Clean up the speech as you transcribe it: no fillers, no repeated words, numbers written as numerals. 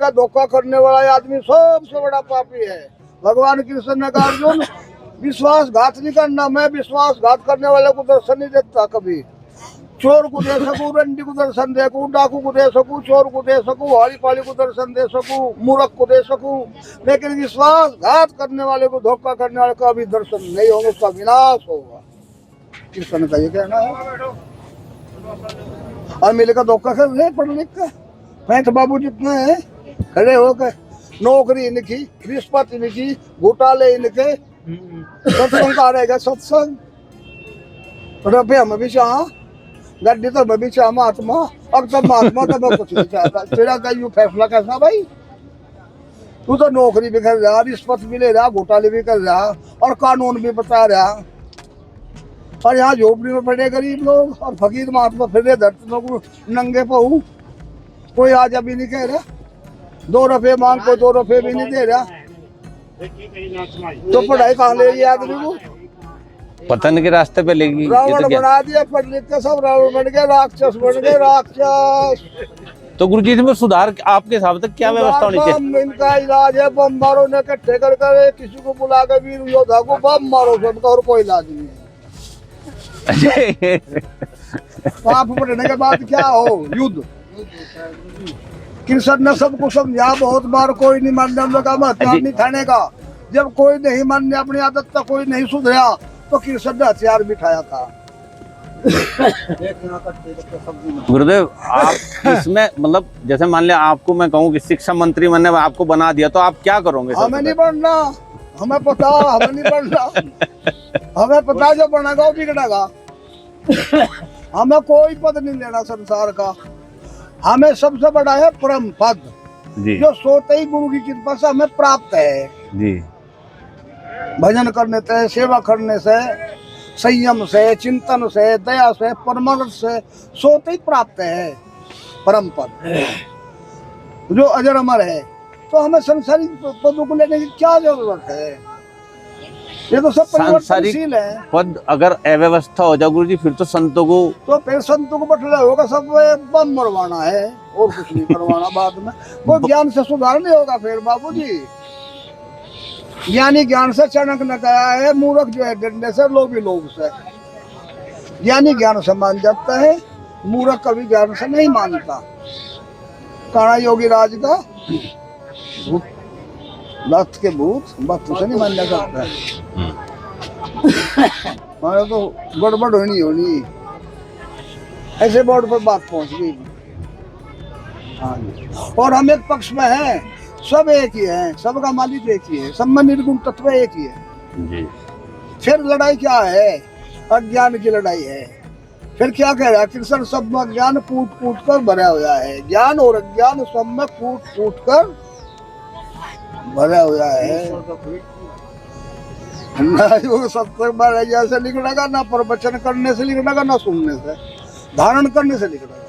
का धोखा करने वाला आदमी सबसे बड़ा पापी है। भगवान कृष्ण ने कहा अर्जुन विश्वासघात नहीं करना, मैं विश्वासघात करने वाले को दर्शन नहीं देता कभी। चोर को दे सकूं, रंडी को दर्शन दे सकूं, डाकू को दे सकूं, चोर को दे सकूं, हाड़ी पाली को दर्शन दे सकूं, मूर्ख को दे सकूं, लेकिन विश्वासघात करने वाले को, धोखा करने वाले का भी दर्शन नहीं होगा, उसका विनाश होगा। कृष्ण का ये कहना है। और मिले का धोखा कर रहे पढ़ लिख कर पैंट बाबू जितने हैं खड़े होकर, नौकरी इनकी, रिश्वत इनकी, घोटाले इनके, सत्संग का रहेगा सत्संग, रुपये हम भी चाह, गड्डी तो मैं भी चाह महात्मा, अब तब महात्मा तब मैं कुछ नहीं चाहता। तेरा का यू फैसला कैसा भाई? तू तो नौकरी भी कर रहा, रिश्वत भी ले रहा, घोटाले भी कर रहा और कानून भी बता रहा, और यहाँ झोपड़ी में पड़े गरीब लोग और फकीर महात्मा फिर रहे धरती लोग नंगे पहू। कोई आज अभी नहीं कह रहा 2 रुपये मांग, कोई 2 रुपये भी नहीं दे रहा, तो पढ़ाई कहाँ ले रही आदमी को? पतन के रास्ते पे लेगी। रावण बना दिया, पढ़ लिख के सब रावण बन गए, राक्षस बन गए, राक्षस। तो गुरुजी इसमें सुधार आपके हिसाब से क्या व्यवस्था होनी चाहिए? इनका इलाज है बम मारो, ने इकट्ठे कर कर किसी को बुला के वीर योद्धा को बम मारो, सबका और कोई इलाज नहीं है। पाप पढ़ने के बाद क्या हो? युद्ध। कृष्ण ने सबको समझा बहुत बार, कोई नहीं मानने, हम लोग का हथियार नहीं खाने का। जब कोई नहीं मानने अपनी आदत तक, कोई नहीं सुधरा, तो कृष्ण ने हथियार बिठाया था। गुरुदेव आप इसमें मतलब जैसे मान लिया आपको मैं कहूँ कि शिक्षा मंत्री मैंने आपको बना दिया, तो आप क्या करोगे? हमें नहीं बनना, हमें पता, हमें नहीं बनना, हमें पता जो बनेगा वो बिगड़ेगा। हमें कोई पद नहीं लेना संसार का, हमें सबसे बड़ा है परम पद जी, जो सोते ही गुरु की कृपा से हमें प्राप्त है जी। भजन करने से, सेवा करने से, संयम से, चिंतन से, दया से, परमानंद से सोते ही प्राप्त है परम पद जो अजर अमर है। तो हमें संसारिक पदों को लेने की क्या जरूरत है? ये तो सब परिवर्तनशील है। पद अगर अव्यवस्था हो जाए गुरुजी फिर तो संतों को, तो फिर संतों को बटला होगा, सब बम मरवाना है और कुछ नहीं करवाना बाद में। वो ज्ञान से सुधार नहीं होगा फिर बाबूजी। ज्ञानी ज्ञान से चणक न गया है, मूर्ख जो है डंडे से, लोभी लोभ से। ज्ञानी ज्ञान से मान जाता है, मूर्ख कभी ज्ञान से नहीं मानता। काना योगी राज का लत के भूत बात से नहीं मानना चाहता है। हमारे तो गड़बड़ होनी ऐसे बोर्ड पर बात पहुंच गई। हाँ जी। और हम एक पक्ष में हैं, सब एक ही है, सबका मालिक एक ही है, सब में निर्गुण तत्व एक ही है जी। फिर लड़ाई क्या है? अज्ञान की लड़ाई है। फिर क्या कह रहा है कृष्ण? सब में ज्ञान कूट कूट कर भरा हुआ है, ज्ञान और अज्ञान सब में कूट कूट कर भरा हुआ है। ना योग सत्संग में जैसे निकलेगा, ना प्रवचन करने से निकलेगा, ना सुनने से, धारण करने से निकलेगा।